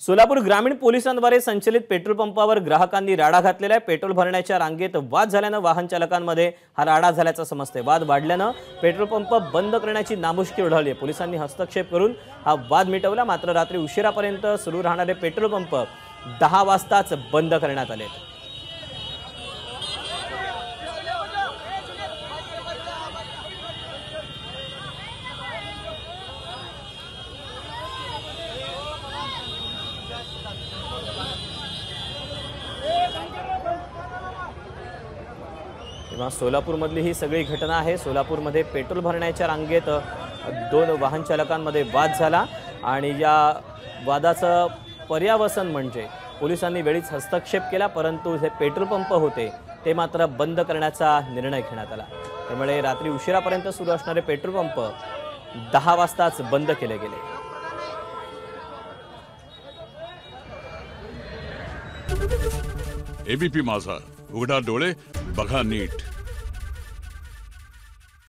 सोलापूर ग्रामीण पोलिसांद्वारे संचलित पेट्रोल पंपावर ग्राहकांनी राडा घातलेला आहे। पेट्रोल भरण्याच्या रांगेत वाद झाल्याने वाहन चालकांमध्ये हा राडा झाल्याचं समजते। वाद वाढल्याने पेट्रोल पंप बंद करण्याची नामुष्की उडवली। पोलिसांनी हस्तक्षेप करून हा वाद मिटवला। मात्र रात्री उशिरापर्यंत सुरू राहणारे पेट्रोल पंप 10 वाजताच बंद करण्यात आले। तेव्हा सोलापूरमधली ही सगळी घटना आहे। सोलापूरमध्ये पेट्रोल भरण्याच्या रांगेत 2 वाहन चालकांमध्ये वाद झाला आणि या वादाचं पर्यावसन म्हणजे पोलिसांनी वेळीच हस्तक्षेप केला, परंतु हे पेट्रोल पंप होते ते मात्र बंद करण्याचा निर्णय घेण्यात आला। त्यामुळे रात्री उशिरापर्यंत सुरू असणारे पेट्रोल पंप 10 वाजताच बंद केले गेले। एबीपी माझा, उघडा डोळे बघा नीट।